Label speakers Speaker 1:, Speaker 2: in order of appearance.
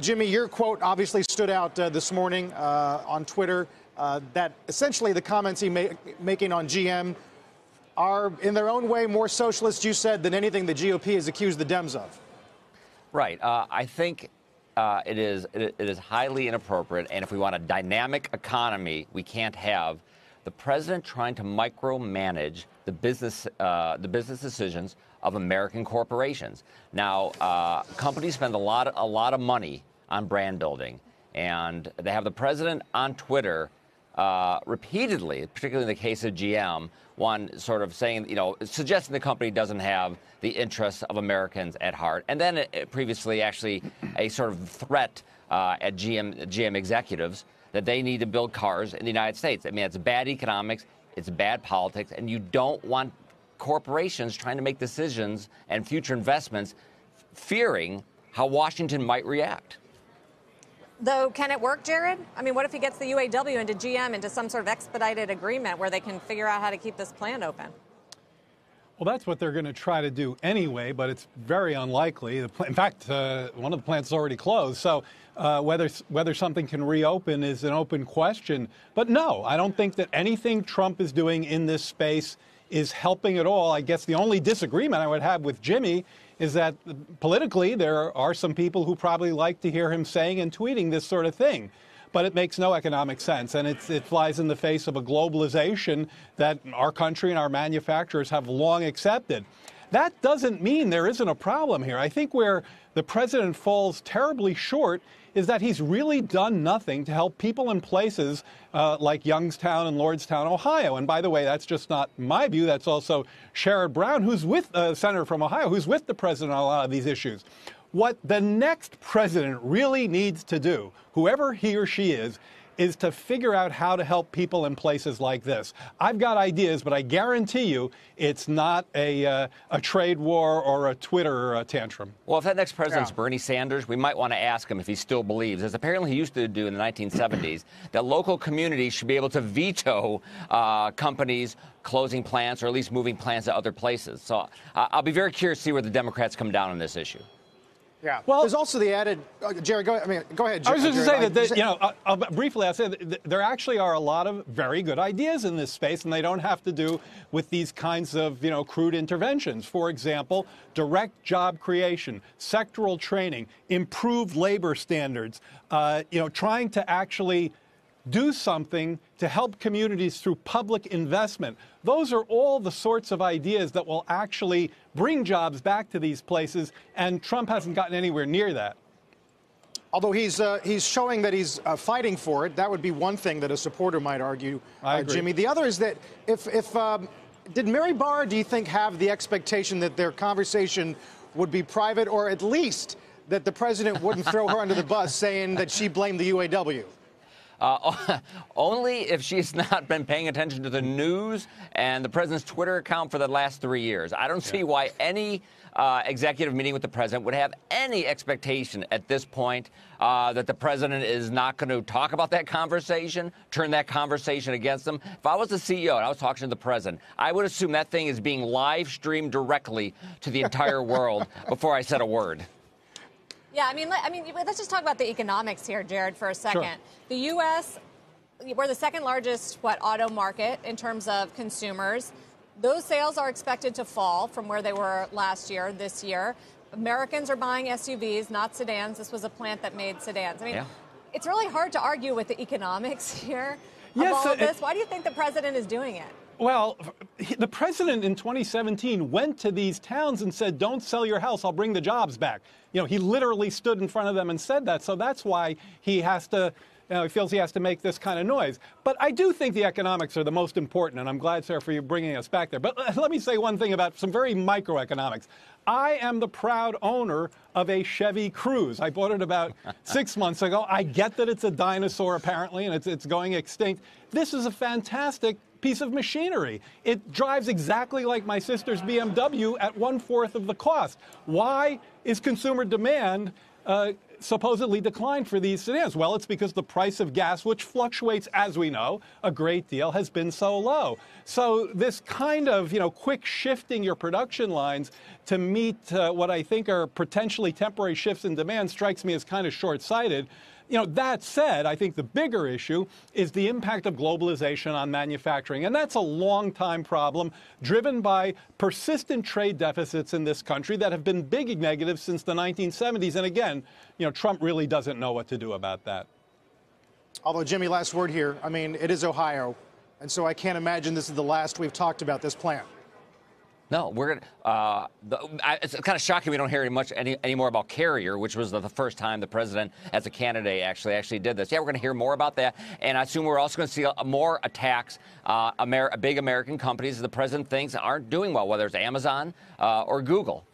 Speaker 1: Jimmy, your quote obviously stood out this morning on Twitter, that essentially the comments making on GM are, in their own way, more socialist, you said, than anything the GOP has accused the Dems of.
Speaker 2: Right. I think it is highly inappropriate. And if we want a dynamic economy, we can't have the president trying to micromanage the business decisions of American corporations. Now, companies spend a lot of money on brand building, and they have the president on Twitter repeatedly, particularly in the case of GM, one sort of saying, suggesting the company doesn't have the interests of Americans at heart. And then previously, actually, a sort of threat at GM executives that they need to build cars in the United States. I mean, it's bad economics, it's bad politics, and you don't want corporations trying to make decisions and future investments fearing how Washington might react.
Speaker 3: Though, can it work, Jared? I mean, what if he gets the UAW into GM into some sort of expedited agreement where they can figure out how to keep this plant open?
Speaker 4: Well, that's what they're going to try to do anyway, but it's very unlikely. In fact, one of the plants is already closed. So whether something can reopen is an open question. But no, I don't think that anything Trump is doing in this space is helping at all. I guess the only disagreement I would have with Jimmy is that politically there are some people who probably like to hear him saying and tweeting this sort of thing. But it makes no economic sense, and it flies in the face of a globalization that our country and our manufacturers have long accepted. That doesn't mean there isn't a problem here. I think where the president falls terribly short is that he's really done nothing to help people in places like Youngstown and Lordstown, Ohio. And by the way, that's just not my view. That's also Jared Brown, who's with Senator from Ohio, who's with the president on a lot of these issues. What the next president really needs to do, whoever he or she is to figure out how to help people in places like this. I've got ideas, but I guarantee you it's not a trade war or a Twitter tantrum.
Speaker 2: Well, if that next president's Bernie Sanders, we might want to ask him if he still believes, as apparently he used to do in the 1970s, that local communities should be able to veto companies closing plants or at least moving plants to other places. So I'll be very curious to see where the Democrats come down on this issue.
Speaker 1: Yeah. Well, there's also the added, Jared, go ahead. Jared,
Speaker 4: I was just going to say that, briefly, I'll say that there actually are a lot of very good ideas in this space, and they don't have to do with these kinds of, crude interventions. For example, direct job creation, sectoral training, improved labor standards, trying to actually do something to help communities through public investment. Those are all the sorts of ideas that will actually bring jobs back to these places, and Trump hasn't gotten anywhere near that.
Speaker 1: Although he's showing that he's fighting for it, that would be one thing that a supporter might argue, Jimmy. The other is that did Mary Barr, do you think, have the expectation that their conversation would be private, or at least that the president wouldn't throw her under the bus saying that she blamed the UAW?
Speaker 2: Only if she's not been paying attention to the news and the president's Twitter account for the last 3 years. I don't see why any executive meeting with the president would have any expectation at this point that the president is not going to talk about that conversation, turn that conversation against them. If I was the CEO and I was talking to the president, I would assume that thing is being live streamed directly to the entire world before I said a word.
Speaker 3: Yeah, I mean, let's just talk about the economics here, Jared, for a second. Sure. The U.S., we're the second largest, auto market in terms of consumers. Those sales are expected to fall from where they were last year, this year. Americans are buying SUVs, not sedans. This was a plant that made sedans. I mean, It's really hard to argue with the economics here of all of this. Why do you think the president is doing it?
Speaker 4: Well, the president in 2017 went to these towns and said, don't sell your house, I'll bring the jobs back. He literally stood in front of them and said that. So that's why he has to, he feels he has to make this kind of noise. But I do think the economics are the most important, and I'm glad, Sarah, for you bringing us back there. But let me say one thing about some very microeconomics. I am the proud owner of a Chevy Cruze. I bought it about 6 months ago. I get that it's a dinosaur, apparently, and it's going extinct. This is a fantastic piece of machinery. It drives exactly like my sister's BMW at 1/4 of the cost. Why is consumer demand supposedly declined for these sedans? Well, it's because the price of gas, which fluctuates, as we know, a great deal, has been so low. So this kind of, quick shifting your production lines to meet what I think are potentially temporary shifts in demand strikes me as kind of short-sighted. That said, I think the bigger issue is the impact of globalization on manufacturing. And that's a long-time problem driven by persistent trade deficits in this country that have been big negative since the 1970s. And again, Trump really doesn't know what to do about that.
Speaker 1: Although, Jimmy, last word here. I mean, it is Ohio. And so I can't imagine this is the last we've talked about this plan.
Speaker 2: No, we're going to. It's kind of shocking we don't hear any more about Carrier, which was the first time the president, as a candidate, actually did this. Yeah, we're going to hear more about that, and I assume we're also going to see more attacks. Big American companies the president thinks aren't doing well, whether it's Amazon or Google.